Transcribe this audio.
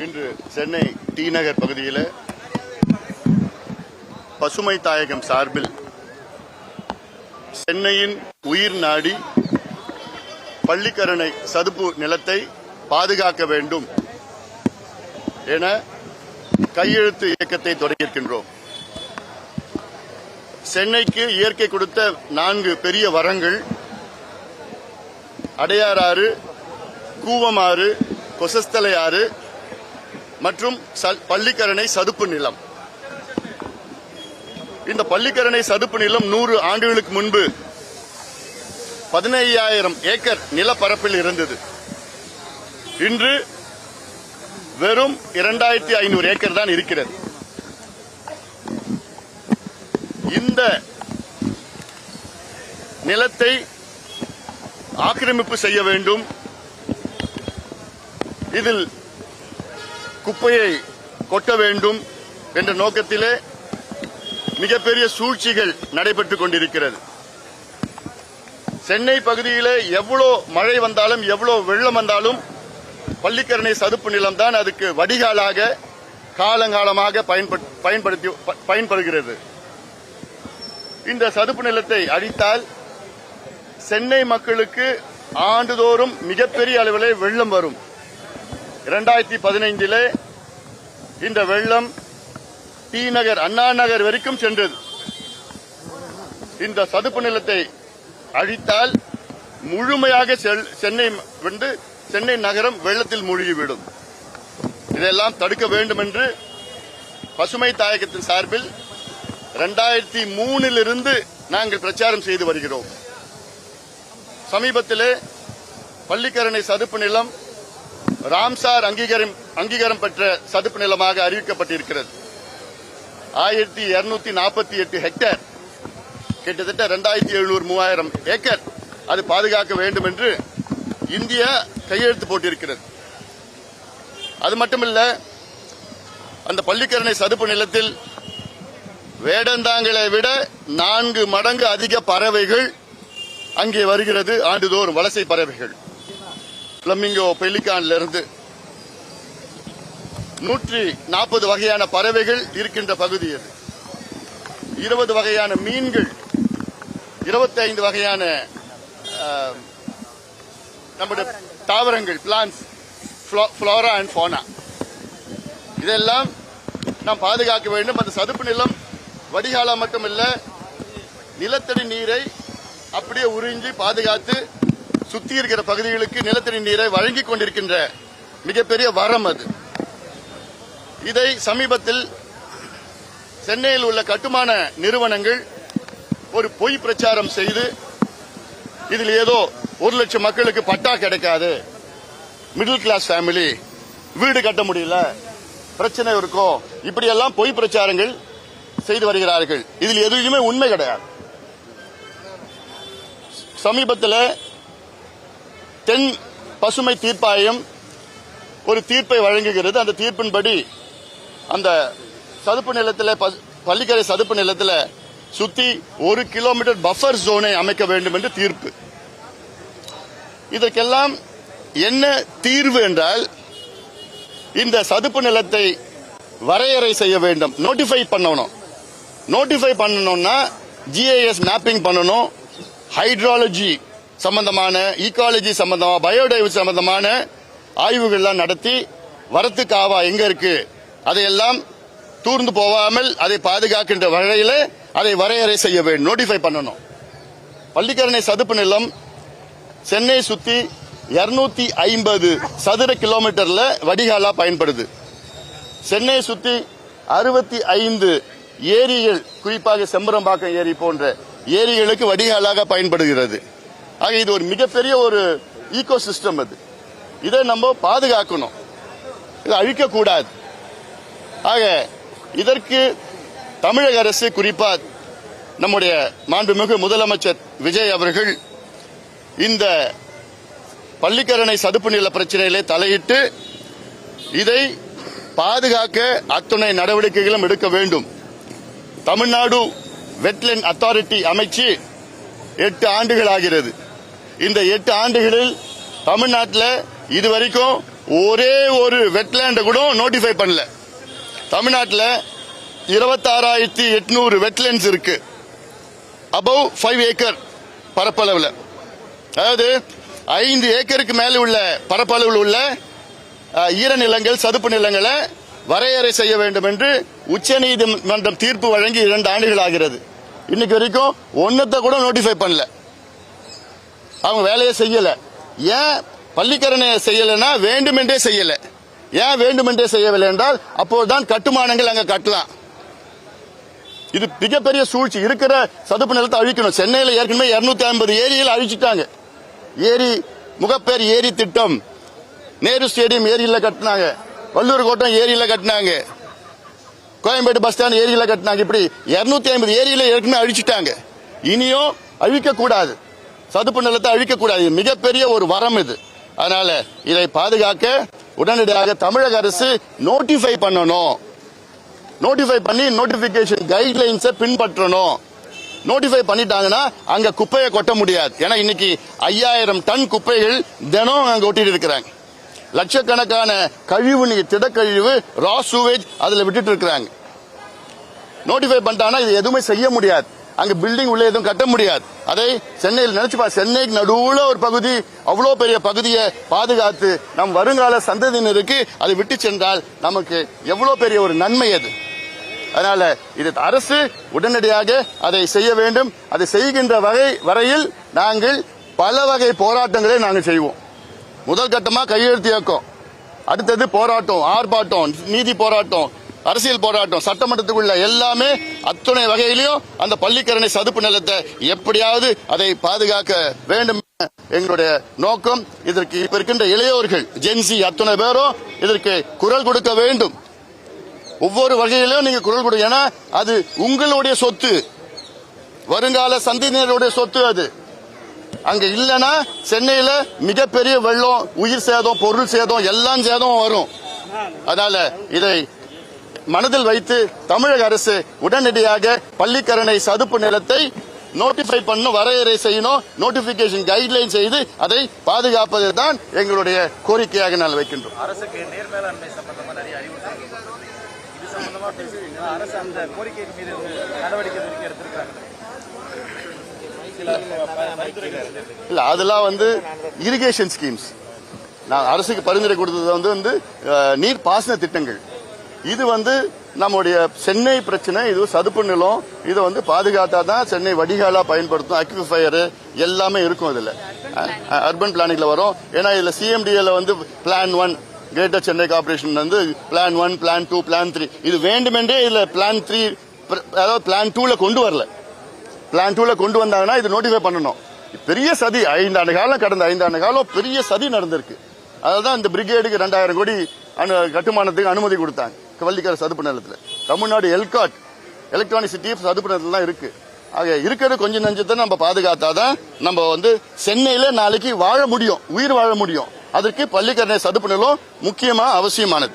இன்று சென்னை டி நகர் பகுதியில் பசுமை தாயகம் சார்பில் சென்னையின் உயிர் நாடி பள்ளிக்கரணை சதுப்பு நிலத்தை பாதுகாக்க வேண்டும் என கையெழுத்து இயக்கத்தை தொடங்கியிருக்கின்றோம். சென்னைக்கு இயற்கை கொடுத்த 4 பெரிய வரங்கள் அடையாறு, கூவமாறு, கொசஸ்தலை ஆறு மற்றும் பள்ளிக்கரணை சதுப்பு நிலம். இந்த பள்ளிக்கரணை சதுப்பு நிலம் 100 ஆண்டுகளுக்கு முன்பு 15,000 ஏக்கர் நிலப்பரப்பில் இருந்தது. இன்று வெறும் 2,500 ஏக்கர் தான் இருக்கிறது. இந்த நிலத்தை ஆக்கிரமிப்பு செய்ய வேண்டும், இதில் குப்பையை கொட்ட வேண்டும் என்ற நோக்கத்திலே மிகப்பெரிய சூழ்ச்சிகள் நடைபெற்றுக் கொண்டிருக்கிறது. சென்னை பகுதியிலே எவ்வளவு மழை வந்தாலும் எவ்வளவு வெள்ளம் வந்தாலும் பள்ளிக்கரணை சதுப்பு நிலம் தான் அதுக்கு வடிகாலாக காலங்காலமாக பயன்படுகிறது. இந்த சதுப்பு நிலத்தை அழித்தால் சென்னை மக்களுக்கு ஆண்டுதோறும் மிகப்பெரிய அளவிலே வெள்ளம் வரும். 2015 இந்த வெள்ளம் டி நகர், அண்ணா நகர் வரைக்கும் சென்றது. இந்த சதுப்பு நிலத்தை அழித்தால் முழுமையாக சென்னை நகரம் வெள்ளத்தில் மூழ்கிவிடும். இதெல்லாம் தடுக்க வேண்டும் என்று பசுமை தாயகத்தின் சார்பில் 2003 நாங்கள் பிரச்சாரம் செய்து வருகிறோம். சமீபத்திலே பள்ளிக்கரணை சதுப்பு நிலம் ராம்சார் அங்கீகாரம் பெற்ற சதுப்பு நிலமாக அறிவிக்கப்பட்டிருக்கிறது. 1248 ஹெக்டேர், கிட்டத்தட்ட 2,700-3,000 ஏக்கர் அது பாதுகாக்க வேண்டும் என்று இந்தியா கையெழுத்து போட்டிருக்கிறது. அது மட்டுமல்ல, அந்த பள்ளிக்கரணை சதுப்பு நிலத்தில் வேடந்தாங்களை விட 4 மடங்கு அதிக பறவைகள் அங்கே வருகிறது. ஆண்டுதோறும் வலசை பறவைகள், பிளமிங்கோ, பெலிகான்ல இருந்து 140 வகையான பறவைகள் இருக்கின்ற பகுதி அது. 20 வகையான மீன்கள், 25 வகையான நம்முடைய தாவரங்கள், பிளான்ஸ், ஃப்ளோரா அண்ட் ஃபோனா, இதெல்லாம் நாம் பாதுகாக்க வேண்டும். அந்த சதுப்பு நிலம் வடிகால மட்டுமல்ல, நிலத்தடி நீரை அப்படியே உறிஞ்சி பாதுகாத்து சுத்தி இருக்கிற பகுதிகளுக்கு நிலத்தடி நீரை வழங்கிக் கொண்டிருக்கின்ற மிகப்பெரிய வரம் அது. இதை சமீபத்தில் சென்னையில் உள்ள கட்டுமான நிறுவனங்கள் ஒரு பொய் பிரச்சாரம் செய்து, இதில் ஏதோ 1 லட்சம் மக்களுக்கு பட்டா கிடைக்காது, மிடில் கிளாஸ் ஃபேமிலி, வீடு கட்ட முடியல, பிரச்சனை இருக்கும், இப்படியெல்லாம் பொய் பிரச்சாரங்கள் செய்து வருகிறார்கள். இதில் எதுவுமே உண்மை கிடையாது. சமீபத்தில் தென் பசுமை தீர்ப்பாயம் ஒரு தீர்ப்பை வழங்குகிறது. அந்த தீர்ப்பின்படி அந்த சதுப்பு நிலத்தில், பள்ளிக்கரணை சதுப்பு நிலத்தில் சுத்தி 1 கிலோமீட்டர் பஃபர் ஜோனை அமைக்க வேண்டும் என்று தீர்ப்பு. இதற்கெல்லாம் என்ன தீர்வு என்றால், இந்த சதுப்பு நிலத்தை வரையறை செய்ய வேண்டும், நோட்டிஃபை பண்ணணும். நோட்டிஃபை பண்ணணும்னா ஜிஐஎஸ் மேப்பிங் பண்ணணும், ஹைட்ராலஜி சம்பந்தமான, ஈகாலஜி சம்பந்தமான, பயோடைவர்சிட்டி சம்பந்தமான ஆய்வுகள்லாம் நடத்தி வரத்து காவா எங்க இருக்கு அதையெல்லாம் தூர்ந்து போகாமல் அதை பாதுகாக்கின்ற வகையில் அதை வரையறை செய்ய வேண்டும், நோட்டிஃபை பண்ணணும். பள்ளிக்கரணை சதுப்பு நிலம் சென்னை சுத்தி 250 சதுர கிலோமீட்டர்ல வடிகாலா பயன்படுது. சென்னை சுத்தி 65 ஏரிகள், குறிப்பாக செம்பரம்பாக்கம் ஏரி போன்ற ஏரிகளுக்கு வடிகாலாக பயன்படுகிறது. ஆக இது ஒரு மிகப்பெரிய ஒரு ஈகோ சிஸ்டம். அது இதை நம்ம பாதுகாக்கணும், இதை அழிக்கக்கூடாது. ஆக இதற்கு தமிழக அரசு, குறிப்பா நம்முடைய மாண்புமிகு முதலமைச்சர் விஜய் அவர்கள் இந்த பள்ளிக்கரணை சதுப்பு நில பிரச்சனையிலே தலையிட்டு இதை பாதுகாக்க அத்துணை நடவடிக்கைகளும் எடுக்க வேண்டும். தமிழ்நாடு வெட்லேண்ட் அத்தாரிட்டி அமைச்சு 8 ஆண்டுகள் ஆகிறது. இந்த 8 ஆண்டுகளில் தமிழ்நாட்டில் இதுவரைக்கும் ஒரே ஒரு வெட்லேண்ட கூட நோட்டிஃபை பண்ணல. தமிழ்நாட்டில் 26,800 வெட்லேண்ட்ஸ் இருக்கு, அபவ் 5 ஏக்கர் பரப்பளவில். அதாவது 5 ஏக்கருக்கு மேல உள்ள பரப்பளவில் உள்ள ஈரநிலங்கள், சதுப்பு நிலங்களை வரையறை செய்ய வேண்டும் என்று உச்சநீதிமன்றம் தீர்ப்பு வழங்கி 2 ஆண்டுகள் ஆகிறது. இன்னைக்கு வரைக்கும் ஒன்னத்தை கூட நோட்டிஃபை பண்ணல. அவங்க வேலையை செய்யல. ஏன் பள்ளிக்கரணை செய்யலைன்னா வேண்டுமென்றே செய்யல. ஏன் வேண்டுமென்றே செய்யவில்லை என்றால் அப்போதுதான் கட்டுமானங்கள் அங்க கட்டலாம். இது மிகப்பெரிய சூழ்ச்சி. இருக்கிற சதுப்பு நிலத்தை அழிக்கணும். சென்னையில் ஏற்கனவே 250 ஏரியில் அழிச்சிட்டாங்க. ஏரி, முகப்பேர் ஏரி திட்டம், நேரு ஸ்டேடியம் ஏரியில கட்டினாங்க, வள்ளூர் கோட்டம் ஏரியில கட்டினாங்க, கோயம்பேடு பஸ் ஸ்டாண்ட் ஏரியில கட்டினாங்க. இப்படி 250 ஏரியில ஏற்கனவே அழிச்சிட்டாங்க. இனியும் அழிக்க கூடாது, சதுப்பு நிலத்தை அழிக்க கூடாது. மிகப்பெரிய ஒரு வரம் இது. அதனால இதை பாதுகாக்க உடனடியாக தமிழக அரசு நோட்டிஃபை பண்ணணும். நோட்டிஃபை பண்ணி நோட்டிபிகேஷன் கைட்லைன்ஸை பின்பற்றணும். நோட்டிஃபை பண்ணிட்டாங்கன்னா அங்க குப்பையை கொட்ட முடியாது. ஏன்னா இன்னைக்கு 5000 டன் குப்பைகள் தினம் அங்க ஒட்டிட்டு இருக்கிறாங்க. லட்சக்கணக்கான கழிவு நீர், திடக்கழிவு, ரா சூவேஜ் அதுல விட்டுட்டு இருக்கிறாங்க. நோட்டிஃபை பண்ணிட்டாங்கன்னா இது எதுவுமே செய்ய முடியாது. அங்க பில்டிங் உள்ள எதுவும் கட்ட முடியாது. அதை சென்னையில் நினைச்சுப்பா, சென்னைக்கு நடுவுல ஒரு பகுதி, அவ்வளோ பெரிய பகுதியை பாதுகாத்து நம் வருங்கால சந்ததியினருக்கு அதை விட்டு சென்றால் நமக்கு எவ்வளவு பெரிய ஒரு நன்மை அது. அதனால இது அரசு உடனடியாக அதை செய்ய வேண்டும். அதை செய்கின்ற வரையில் நாங்கள் பல வகை போராட்டங்களை நாங்கள் செய்வோம். முதல் கட்டமா கையெழுத்து இயக்கம், அடுத்தது போராட்டம், ஆர்ப்பாட்டம், நீதி போராட்டம், அரசியல் போராட்டம், சட்டமன்றத்துக்குள்ள எல்லாமே அத்துணை வகையிலையும் அந்த பள்ளிக்கரணை சதுப்பு நிலத்தை எப்படியாவது அதை பாதுகாக்க வேண்டும் எங்களுடைய நோக்கம். இதற்கு இப்ப இருக்கின்ற இளையோர்கள், ஜென்சி அத்துணை பேரும் இதற்கு குரல் கொடுக்க வேண்டும். ஒவ்வொரு வகையிலும் நீங்க குரல் கொடுங்க. ஏன்னா அது உங்களுடைய சொத்து, வருங்கால சந்ததியினருடைய சொத்து. அது அங்க இல்லைன்னா சென்னையில மிகப்பெரிய வெள்ளம், உயிர் சேதம், பொருள் சேதம், எல்லாம் சேதம் வரும். அதனால இதை மனதில் வைத்து தமிழக அரசு உடனடியாக பள்ளிக்கரணை சதுப்பு நிலத்தை நோட்டிஃபை பண்ணணும், வரையறை செய்யணும், நோட்டிபிகேஷன் கைட்லைன் செய்து அதை பாதுகாப்பது தான் எங்களுடைய கோரிக்கையாக நாங்கள் வைக்கின்றோம். அரசுக்கு நீர் மேலாண்மை சம்பந்தமா நிறைய அறிவுறுத்தல் இது சம்பந்தமா பேசுவீங்க. அரசு அந்த கோரிக்கை மீது நடவடிக்கை எடுத்திருக்காங்க. இல்ல, அதெல்லாம் இரிகேஷன் ஸ்கீம்ஸ். நான் அரசுக்கு பரிந்துரை கொடுத்தது வந்து நீர் பாசன திட்டங்கள். இது நம்முடைய சென்னை பிரச்சனை. இது சதுப்பு நிலம். இது பாதுகாத்தா தான் சென்னை வடிகாலா பயன்படுத்தும். அக்விஃபயர் எல்லாமே இருக்கும். இதுல அர்பன் பிளானிங்ல வரும். ஏன்னா இதுல சிஎம்டிஏல plan 1 greater Chennai corporation plan 1, plan 2, plan 3 இது வேண்டுமென்றே இதுல பிளான் 3 அதாவது பிளான் 2ல கொண்டு வரல. பிளான் 2ல கொண்டு வந்தாங்கன்னா இது நோட்டிஃபை பண்ணணும். பெரிய சதி, 5 ஆண்டு காலம், கடந்த 5 ஆண்டு காலம் பெரிய சதி நடந்திருக்கு. அதுதான் இந்த பிரிகேடுக்கு 2000 கோடி கட்டுமானத்துக்கு அனுமதி கொடுத்தாங்க பள்ளிக்கரணை சதுப்பு நிலத்தில். தமிழ்நாடு எல்காட், எலக்ட்ரானிக் சிட்டி சதுப்பு நிலத்துல இருக்கு. ஆக இருக்கிறது கொஞ்சம் நஞ்சத்தை நம்ம பாதுகாத்தாதான் நம்ம சென்னையில நாளைக்கு வாழ முடியும், உயிர் வாழ முடியும். அதற்கு பள்ளிக்கரணை சதுப்பு நிலம் முக்கியமா அவசியமானது.